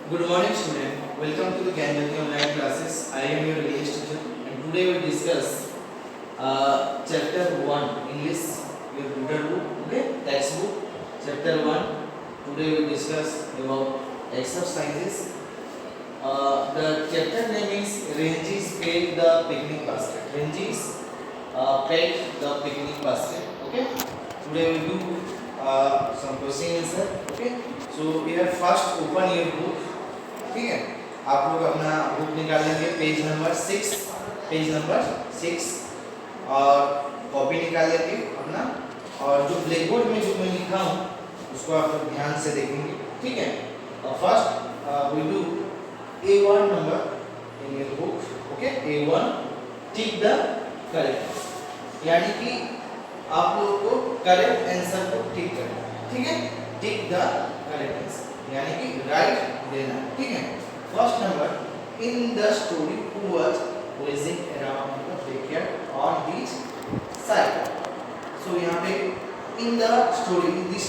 Good morning, student. Welcome to the Gyanjyoti online classes. I am your English teacher, and today we discuss chapter 1 English, your reader book, okay, textbook, chapter 1. Today we discuss about exercises. The chapter name is Ranges Pack the Picnic Basket. Ranges Pack the Picnic Basket. Okay. Today we do some question answer. Okay. So we have first open your book. ठीक है, आप लोग अपना book निकाल लेंगे page number 6 और copy निकाल लेंगे अपना, और जो ब्लैक बोर्ड में जो मैं लिखा हूँ उसको आप लोग ध्यान से देखेंगे. ठीक है. First we do A1 number in your book. Okay, A1 tick the correct, यानी कि आप लोगों को करेक्ट आंसर को टिक करना. ठीक है, टिक द करेक्ट आंसर यानी कि राइट देना. ठीक है. First number in the story who was racing around the backyard on his cycle. So यहाँ पे in the story, in this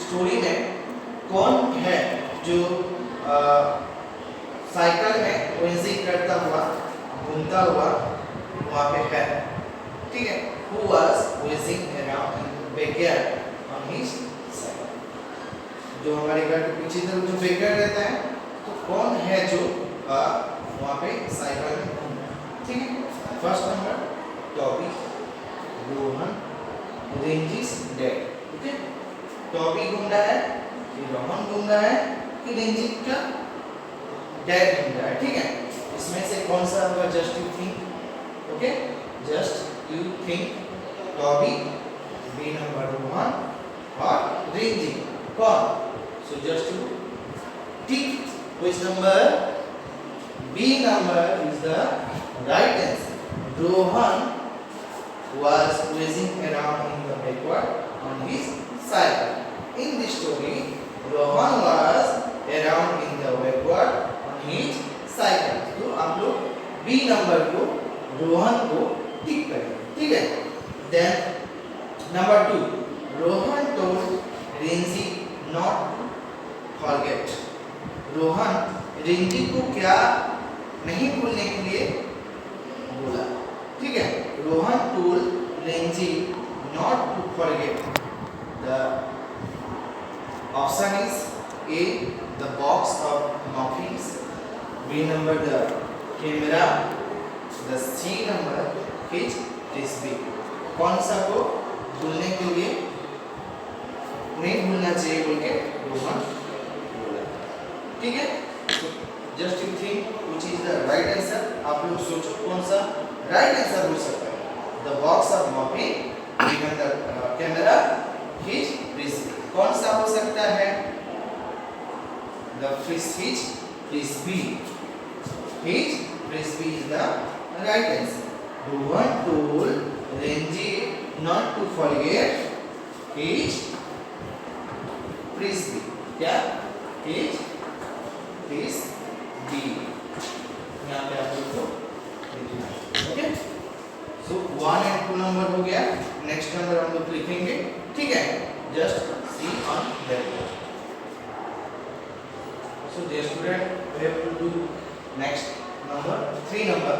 story में कौन है जो साइकिल में रेसिंग करता हुआ घूमता हुआ वहाँ पे है. ठीक है. Who was racing around in the backyard on his cycle. जो हमारे घर के पीछे तरफ जो बैकयार्ड रहता है, तो कौन है जो वहाँ पे साइकिल में घूमता है. ठीक है. First number Toby, Rohan, Ranji's, dad. Okay, Toby घूम रहा है कि रोहन घूम रहा है कि रेंजिस का डैड घूम रहा है. ठीक है. इसमें से कौन सा होगा? Just you think. Okay, just you think. Toby, B number Rohan और रेंजी कौन? So just to tick which number? B number is the right answer. Rohan was racing around in the backward on his cycle. In this story, Rohan was around in the backward on his cycle. तो आप लोग B number को, रोहन को टिक करें. ठीक है. Then number 2, Rohan told Renzi not forget. Rohan Renzi को क्या नहीं भूलने के लिए बोला. ठीक है. Rohan told Renzi not to forget. The option is A, the box of muffins, B number the camera, the C number his frisbee. कौन सा को भूलने के लिए नहीं भूलना चाहिए बोल के रोहन बोला. ठीक है. Just you think which is the right answer. आप लोग सोचो कौन सा राइट आंसर हो सकता है. The box of muffin, given the camera, his frisbee. कौन सा हो सकता है? The his frisbee. His frisbee is the right answer. Rohan told Ranji not to forget his frisbee. क्या? His frisbee. यहाँ पे आप लोग को लिखना है. ओके. सो 1 और 2 नंबर हो गया. नेक्स्ट नंबर हम लोग लिखेंगे. ठीक है. Just see on that. So dear student, we have to do next number 3 number.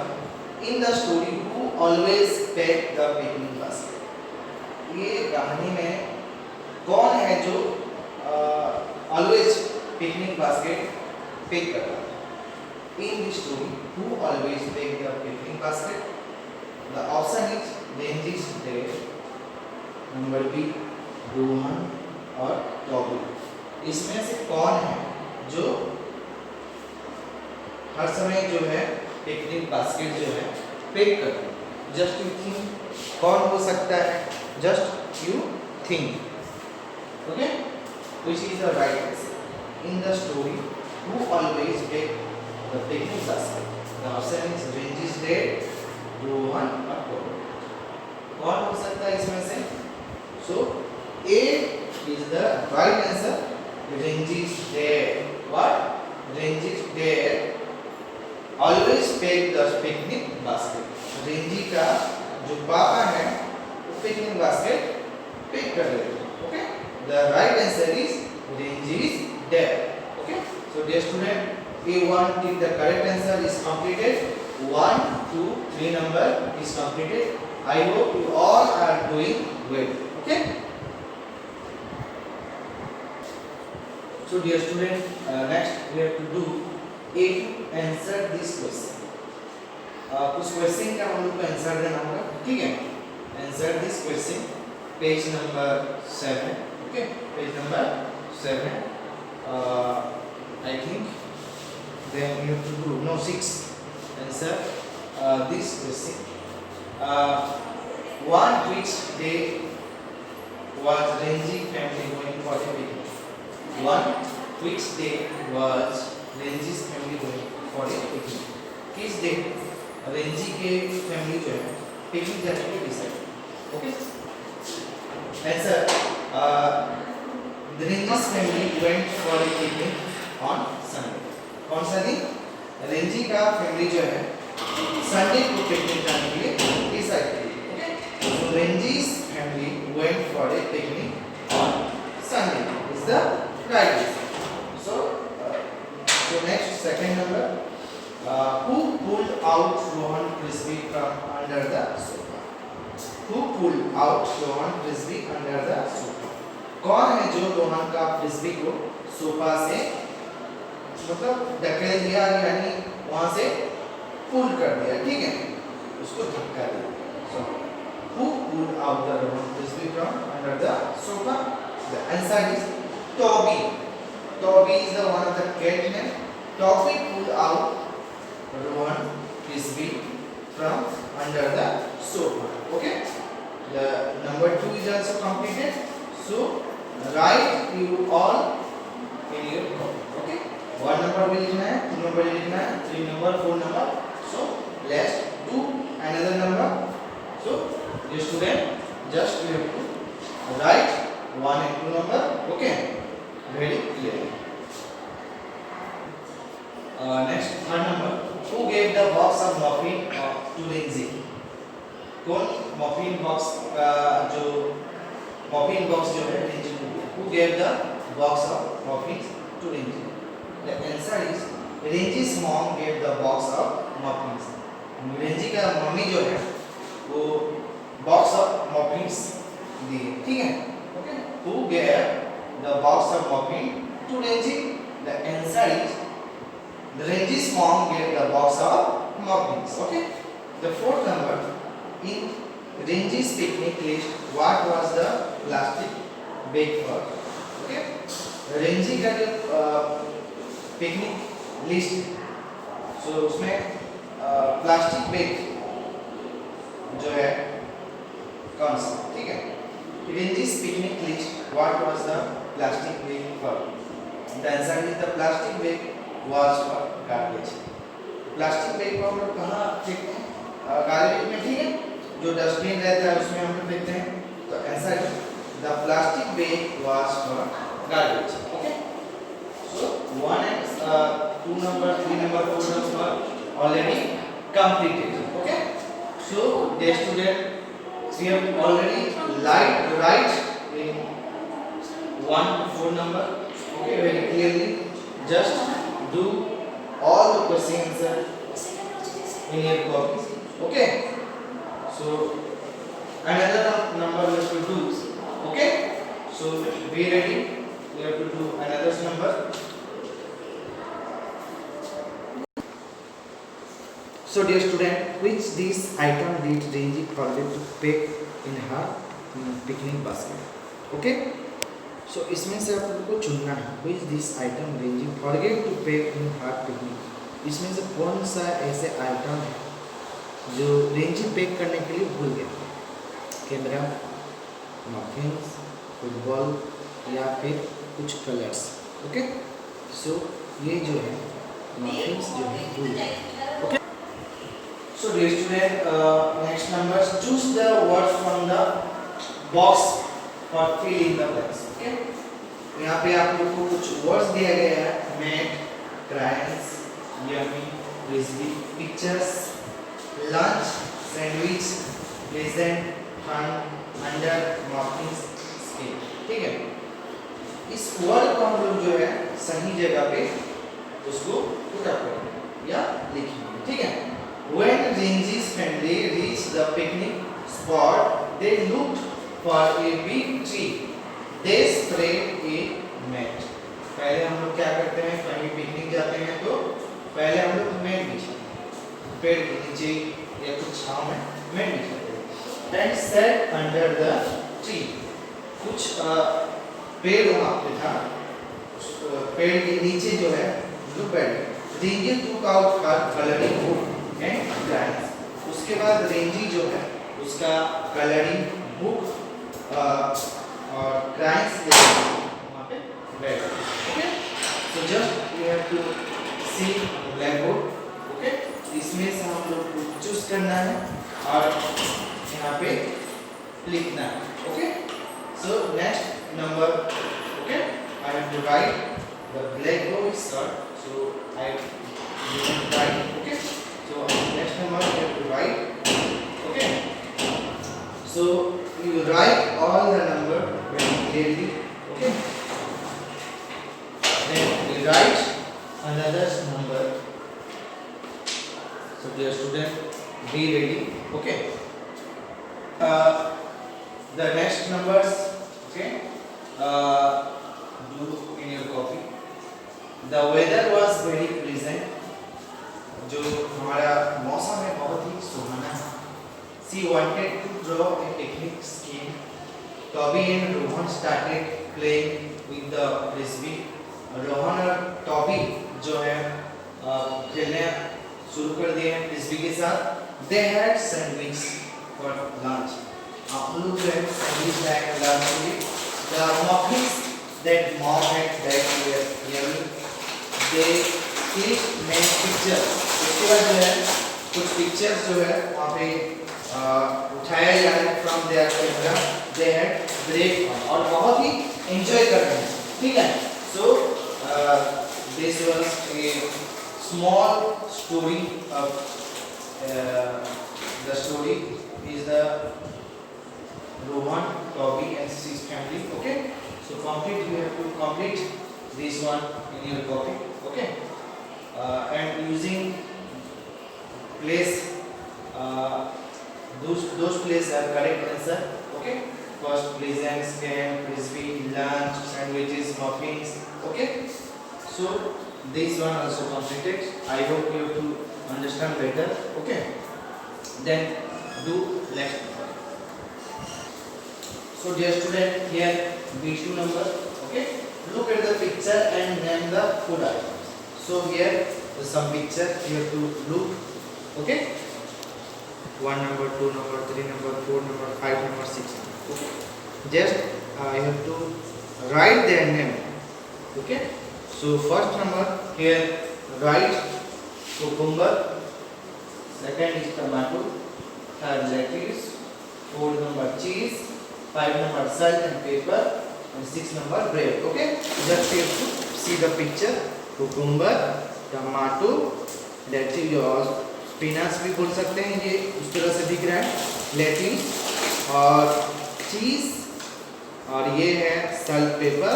In the story who always pack the picnic basket. ये कहानी में कौन है जो always picnic basket pick करता है. In the story, who always pick the picnic basket? The option is Ranji's dad, number B, Rohan और Toby. इसमें से कौन है जो हर समय जो है पिकनिक बास्केट जो है पिक करता है? जस्ट यू थिंक कौन हो सकता है? Just you think. Okay. Which is the right answer? In the story, who always pick the picnic basket? The option is Ranji's dad, Rohan or Toby. कौन हो सकता है इसमें से? So A is the right answer. Ranji's dad. What? Ranji's dad always pick the picnic basket. Renzi का जो पापा है वो पिकनिक बास्केट पिक कर लेते हैं. Okay. The right answer is Ranji's dad. Okay. So dear student, A1 till the correct answer is completed. 1, 2, 3 number is completed. I hope you all are doing well. Okay. So dear student, next we have to do A2 answer this question. कुछ question का हम लोग को answer देना होगा, ठीक है. Answer this question, page number 7. Okay, page number 7. I think then you have to do no 6 answer this question. One which day was Renji family going for a picnic? One which day was Renji's family going for a picnic? किस day Ranji के family जो है picnic जाने के लिए decide. Okay, answer Ranji's family went for a picnic on Sunday. कौन सा दिन? रेंजी का फैमिली जो है संडे को पिकनिक जाने के लिए डिसाइड की. Okay, so Renji's family went for a picnic on Sunday is the right answer. So next, second number. Who pulled out Rohan Frisbee from under the sofa? Who pulled out Rohan Frisbee under the sofa? कौन है जो रोहन का frisbee को sofa से मतलब धकेल दिया, यानी वहां से पुल कर दिया, ठीक है, उसको धक्का दिया. So who pulled out the Rohan Frisbee from under the sofa? The answer is Toby. Toby is the one of the cat name. Toby pulled out Rohan Frisbee from under the sofa. Okay, the number 2 is also completed. So write you all in your copy. Okay, 1 number will लिखना है, 2 number will लिखना है, 3 number, 4 number. So let's do another number. So dear student, just you have to write 1 and 2 number. Okay, very clear. Next, 3rd number. Who gave the box of muffin to Renji? कौन muffin box का जो muffin box जो है Renji को दिया? Who gave the box of muffins to Renji? The answer is Renji's mom gave the box of muffins. Renji का mummy जो है वो box of muffins दिए, ठीक है. Okay, who gave the box of muffin to Renji? The answer is Renji's mom gave the box of muffins. Okay. The 4th number, in Renji's picnic list, what was the plastic bag for? Okay. Renji का जो picnic list, so उसमें plastic bag जो है कौन सा, ठीक है. Renji's picnic list, what was the plastic bag for? The answer is the plastic bag was for garbage. Plastic bag को हम लोग कहाँ फेंकते हैं? गार्बेज में, ठीक है, जो डस्टबिन रहता है उसमें हम लोग फेंकते हैं. तो ऐसा है, the plastic bag was for garbage. Okay, so 1 and 2 number, 3 number, 4 number already completed. Okay, so dear student, we have already write in 1 to 4 number. Okay, very clearly. Just do all the questions in your copies. Okay, so another number we have to do. Okay, so be ready, we have to do another number. So dear student, which this item did Renji forget to pack in her picnic basket? Okay, so इसमें से आपको चुनना है which this item Renji forget to pack in her picnic. इसमें से कौन सा ऐसे आइटम है जो रेंजी पैक करने के लिए भूल गया? कैमरा, मफिन्स, फुटबॉल या फिर कुछ कलर्स. ओके, सो ये जो है मफिन्स जो है भूल गया. Okay, so dear student, next number, choose the words from the box for fill in the blanks. Okay, यहाँ पे आप लोग को कुछ वर्ड्स दिया गया है: mat, crayons, yummy, frisbee, pictures, lunch, sandwich, pleasant, fun, under, muffins, skate. ठीक है, इस वर्ड को हम लोग जो है सही जगह पे उसको पुट अप करेंगे या लिखेंगे, ठीक है। When Ranji's family reached the picnic spot, they looked for a big tree. They spread a mat. पहले हम लोग क्या करते हैं, कहीं पिकनिक जाते हैं तो पहले हम लोग मैट बिछाते हैं, पेड़ के नीचे या कुछ छांव में मैट बिछाते हैं। And sat under the tree. कुछ पेड़ वहाँ पे था, पेड़ के नीचे जो है जो बैठ Renzi took out her coloring book and crayons. उसके बाद रेंजी जो है उसका कलरिंग बुक और क्रायंस लेकर वहाँ पे बैठ गया, okay. So just you have to see black board, okay. इसमें से हम लोग को चूज करना है और यहाँ पे लिखना है, okay. So next number, okay, I have to write the black board is short, so I didn't write, okay. So next number you have to write, okay. So you write all the number very clearly, okay. Then you write another number. So dear student, be ready, okay. The next numbers, okay, do in your copy. The weather was very pleasant. जो हमारा मौसम है बहुत ही सुहाना है। She wanted to draw a picnic scheme. Toby and Rohan started playing with the frisbee. Rohan और Toby जो है खेलने शुरू कर दिए हैं फ्रिस्बी के साथ। They had sandwich for lunch. आप लोग जो है सैंडविच लाए हैं लंच के लिए। The muffins that mom had baked were yummy. They clicked many pictures. उसके बाद जो है कुछ पिक्चर्स जो है वहाँ पे उठाया जा रहा है from there camera. They had break और बहुत ही एंजॉय कर रहे हैं, ठीक है। So this was a small story of the story is the Rohan, Toby and his family, okay. So complete, you have to complete this one in your copy, okay. And using place, those places are correct answer, okay. First, pleasant, camp, frisbee, lunch, sandwiches, muffins, okay. So this one also completed. I hope you to understand better, okay. Then do next number. So dear student, here B2 number, okay. Look at the picture and name the food items. So here some picture you have to look, okay. 1 number, 2 number, 3 number, 4 number, 5 number, 6 number, okay. Just you have to write their name, okay. So first number here write cucumber, second is tomato, third lettuce, 4 number cheese, 5 number salt and pepper, and 6 number bread, okay. Just you have to see the picture. Cucumber, tomato, lettuce और spinach भी बोल सकते हैं, ये उस तरह से दिख रहा है, लेट्यूस और चीज़, और ये है सॉल्ट पेपर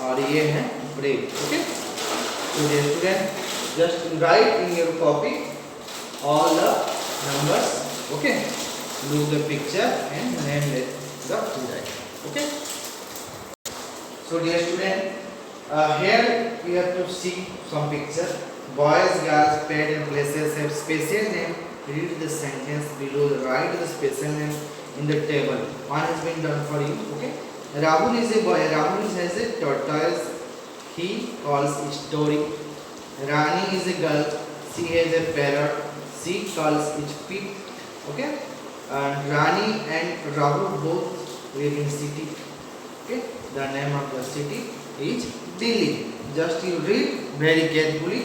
और ये है ब्रेड, ओके। तो student just write in your copy all the numbers, okay. Look the picture and name the food item, okay. So dear student, here you have to see some picture. Boys, girls, pet and places have special name. Read the sentence below. Write the special name in the table. One has been done for you. Okay. Rahul is a boy. Rahul has a tortoise. He calls it story. Rani is a girl. She has a parrot. She calls it pig. Okay. And Rani and Rahul both live in city. Okay. The name of the city is Delhi. Just you read very carefully.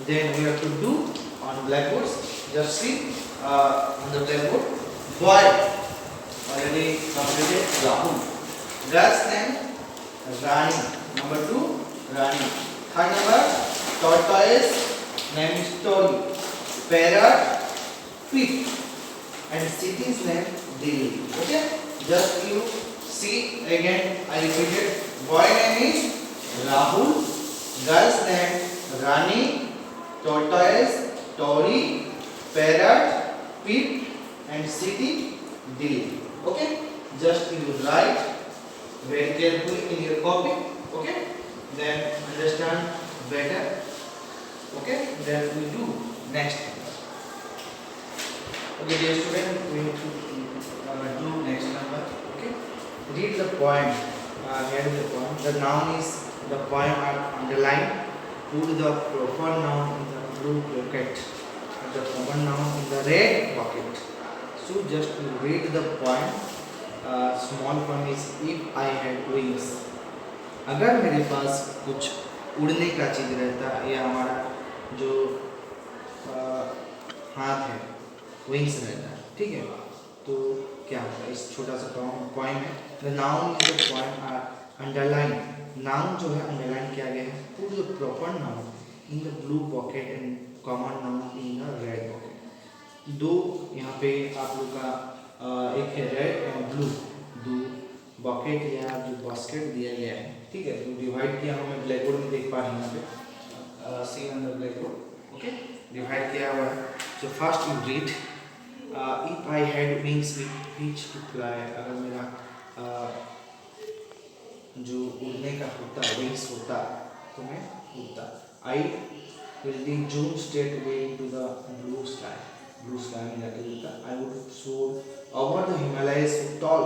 Then we have to do on blackboards. Just see on the blackboard. Boy already completed. Rahul. Girl's name Rani. Number 2 Rani. Third number tortoise. Name is Tori. Parrot Pig. And city's name Delhi. Okay. Just you see again. I repeated. Boy name is Rahul, girl's name Rani, tortoise, tory, parrot, pig, and city, Delhi. Okay, just you write very carefully in your copy. Okay, then understand better. Okay, then we do next. Okay, dear student, we have to do next number. Okay, read the poem. Here is the poem. The noun is the poem are underlined. Put the proper noun in the blue bucket. The common noun in the red bucket. So just to read the poem. Small poem is if I had wings. अगर मेरे पास कुछ उड़ने का चीज रहता या हमारा जो हाथ है विंग्स रहता है, ठीक है, तो क्या होगा? इस छोटा सा पॉइंट है. The noun in the point are underline. Noun जो है अंडरलाइन किया गया है. Put the proper noun in the blue pocket and common noun in the red pocket. दो यहाँ पे आप लोग का एक है रेड एंड ब्लू. दो बॉकेट या जो बास्केट दिया गया है, ठीक है, तो डिवाइड किया हमें ब्लैक बोर्ड में देख पा रहे हैं. यहाँ पे see on the black board. Okay, divide किया हुआ है. So first you read, if I had wings with which to fly. अगर मेरा जो उड़ने का होता wings होता तो मैं उड़ता. I will be June straight away into the blue sky. Blue sky में जाके उड़ता. I would soar over the Himalayas so tall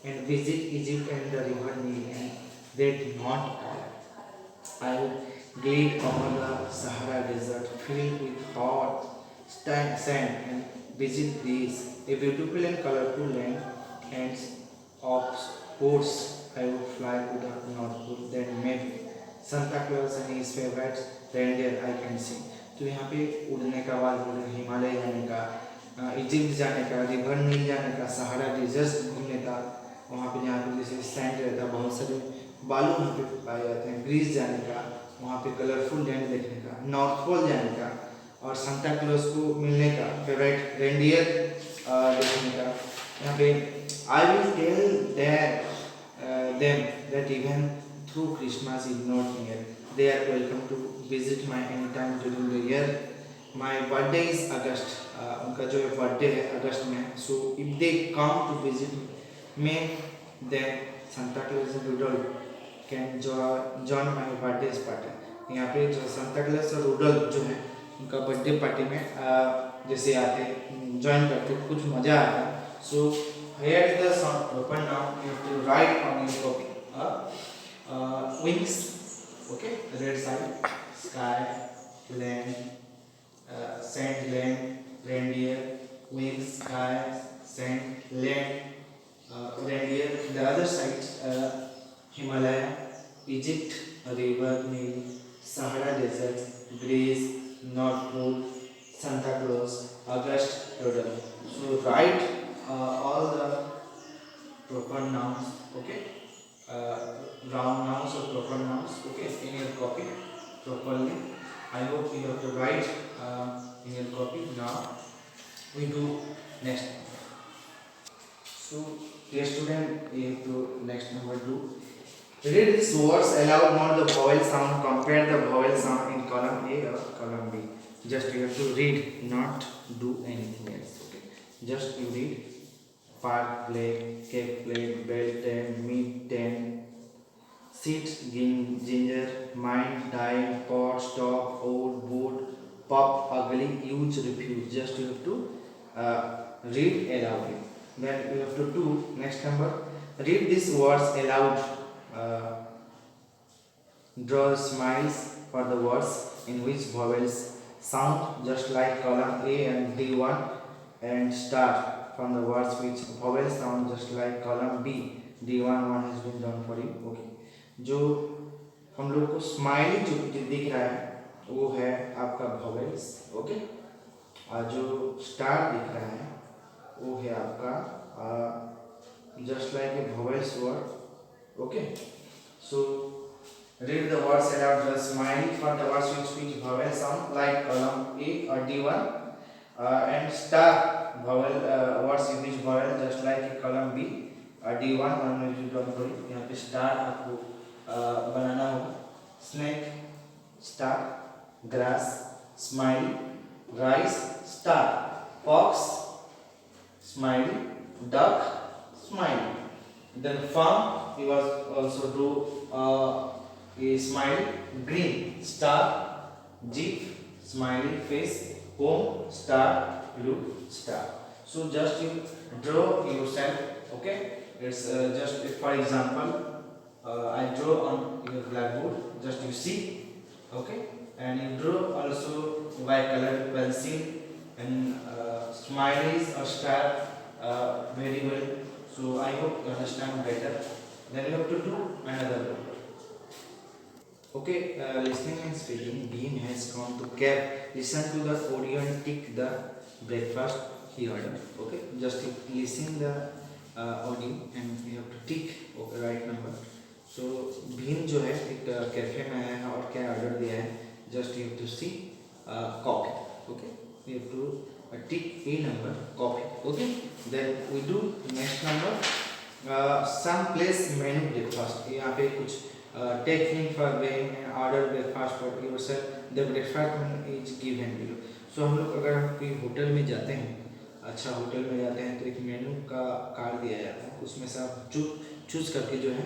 and visit Egypt and the river Nile and that not all. I would glide over the Sahara desert filled with hot sand and visit Greece, a beautiful and colorful land, and of course I would fly to the North Pole. Then maybe Santa Claus and his favorite reindeer I can see. तो यहाँ पे उड़ने का बाद बोल रहे हिमालय जाने का, इजिप्ट जाने का, रिवर नील जाने का, सहारा डिजर्ट घूमने का, वहाँ पे जहाँ पे जैसे सैंड रहता है, बहुत सारे बालू वहाँ पे पाए जाते हैं, ग्रीस जाने का, वहाँ पे कलरफुल लैंड देखने का, नॉर्थ पोल जाने का, और सांता क्लॉज को मिलने का, फेवरेट रेंडियर देखने का. यहाँ पे I will tell them that even through Christmas is not near they are welcome to visit my any time during the year. My birthday is August. उनका जो बर्थडे है अगस्त में. So if they come to visit me then Santa Claus and Rudolph can join my birthday party. यहाँ पे जो Santa Claus और Rudolph जो है उनका बर्थडे पार्टी में जैसे आते ज्वाइन करते कुछ मजा आता है. So here is the proper noun you have to write on your copy. Wings, okay, red side, sky, land, sand, land, reindeer, wings, sky, sand, land, reindeer. The other side Himalaya, Egypt, river Nile, Sahara desert, Greece, North Pole, Santa Claus, August, Rudolph. So write all the proper nouns, okay, round nouns or proper nouns, okay, in your copy properly. I hope you have to write in your copy. Now we do next. So dear student, you have to next number 2. Read these words aloud, not the vowel sound. Compare the vowel sound in column A or column B. Just you have to read, not do anything else. Okay. Just you read. Park, play, cake, play, bell, ten, meet, ten, sit, ginger, mind, die, pot, stop, old, boat, pop, ugly, huge, refuse. Just you have to read aloud. Then you have to do next number. Read these words aloud. Draw smiles for the words in which vowels sound just like column A and D1, and star from the words which vowels sound just like column B. D1 one has been done for you. Okay. जो हम लोग को smiley जो दिख रहा है वो है आपका vowels. ओके. और जो स्टार दिख रहा है वो है आपका just like a vowels word. Okay, so read the words aloud. The smile for the words which vowel sound like column A or D1, and star vowel words in which vowel just like a column B or D1. one will be done for you. यहाँ पे star आपको बनाना होगा. Snake, star, grass, smiley, rice, star, fox, smiley, duck, smiley. Then farm, you also do a smiley, green, star, jeep, smiley face, home, star, blue, star. So just you draw yourself, okay? It's just for example, I draw on your blackboard, just you see, okay? And you draw also by color pencil and smileys or star very well. So I hope you understand better. Then you have to do another one. Okay, listening and speaking. Beam has gone to cab. Listen to the audio and tick the breakfast he ordered. Okay, just listen the audio and you have to tick right number. So Bhim जो है एक cafe में आया है और क्या order दिया है, just you have to see coffee. Okay, you have to tick a number copy. Okay, then we do next number. Some place menu breakfast. यहाँ पे कुछ take him for going and order breakfast for yourself. The breakfast is given below. So हम लोग अगर हम कोई hotel में जाते हैं, अच्छा होटल में जाते हैं तो एक मेनू का कार्ड दिया जाता है, उसमें से आप चूज करके जो है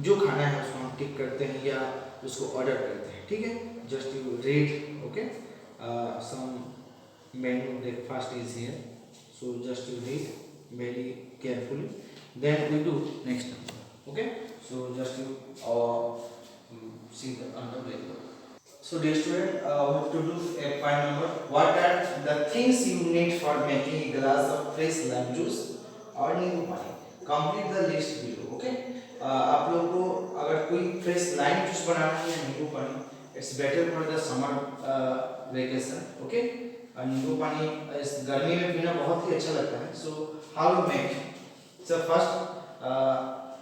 जो खाना है उसको हम टिक करते हैं या उसको ऑर्डर करते हैं. ठीक है, just you read. Okay, some menu breakfast is here, so just you read very carefully, then we do next number. Okay, so just you see the under blackboard. So dear student, we have to do a point number. What are the things you need for making a glass of fresh lime juice or नींबू पानी? Complete the list below. Okay, आप लोगों को अगर कोई fresh lime juice बनाना है या नींबू पानी, it's better for the summer vacation. Okay, नींबू पानी इस गर्मी में पीना बहुत ही अच्छा लगता है. So how you make? So first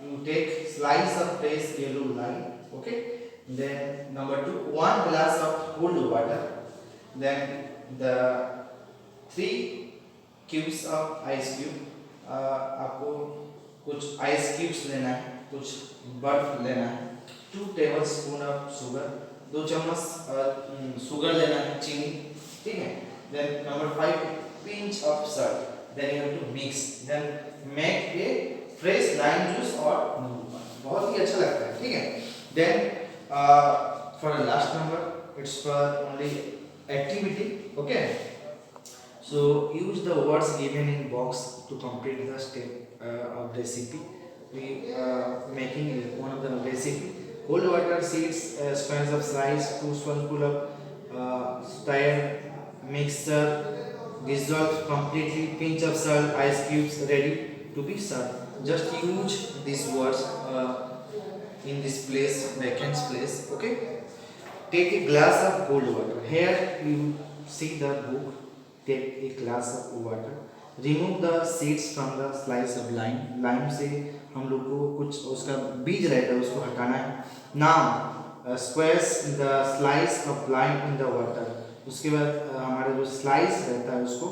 you take slice of fresh yellow lime. Okay, then number 2, 1 glass of cold water, then the 3 cubes of ice cube. आपको कुछ आइस क्यूब्स लेना है, कुछ बर्फ लेना है, 2 tablespoon of sugar, 2 चम्मच sugar लेना है, चीनी. ठीक है. Then number 5, pinch of salt. Then you have to mix. Then make a fresh lime juice or नींबू पानी. बहुत ही अच्छा लगता है. ठीक है. Then for the last number, it's for only activity. Okay. So use the words given in box to complete the step of recipe. We making one of the recipe. Cold water, seeds, squares of slice, 2 spoonful of stirred mixture, dissolve completely, pinch of salt, ice cubes, ready to be served. Just use these words in this place, vacant place. Okay, take a glass of cold water. Here you see the book. Take a glass of water, remove the seeds from the slice of lime. Lime से हम लोग को कुछ उसका बीज रहता है, उसको हटाना है. Now squeeze the slice of lime in the water. उसके बाद हमारा जो स्लाइस रहता है उसको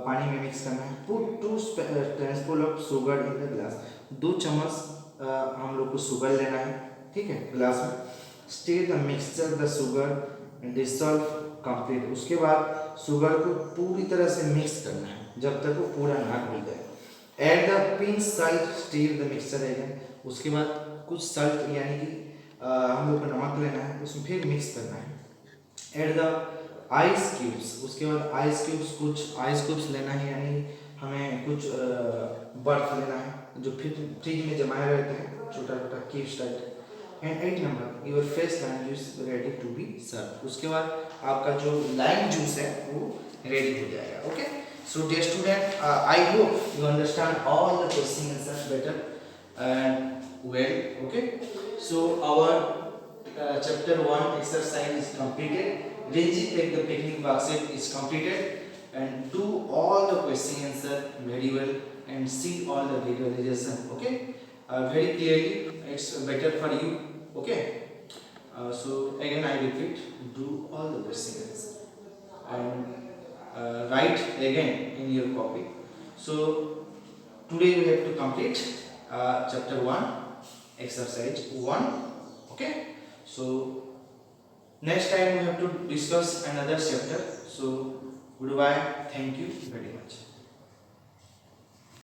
पानी में मिक्स करना है. Put 2 tablespoon of sugar in the glass. 2 चम्मच हम लोग को शुगर लेना है. ठीक है, ग्लास में. Stir the mixture the sugar dissolve complete. उसके बाद शुगर को पूरी तरह से मिक्स करना है जब तक वो पूरा ना घुल जाए. Add the pinch salt, stir the mixture again. उसके बाद कुछ सॉल्ट यानी कि हम लोग को नमक लेना है, उसमें फिर मिक्स करना है. Add the ice cubes. उसके बाद आइस क्यूब्स, कुछ आइस क्यूब्स लेना है यानी हमें कुछ बर्फ लेना है जो फ्रिज में जमाए रहते हैं, छोटा छोटा cubes type. And 8 number, your fresh lime juice ready to be serve. उसके बाद आपका जो लाइम जूस है वो रेडी हो जाएगा. Okay, so dear student, I hope you understand all the question answers better and well. Okay, so our chapter 1 exercise is completed. Renji take the picnic basket is completed and do all the question answer very well and see all the visualization. Okay, very clearly, it's better for you. Okay, so again I repeat, do all the question answer and write again in your copy. So today we have to complete chapter 1 exercise 1. Okay, so Next time we have to discuss another chapter. So goodbye, thank you very much.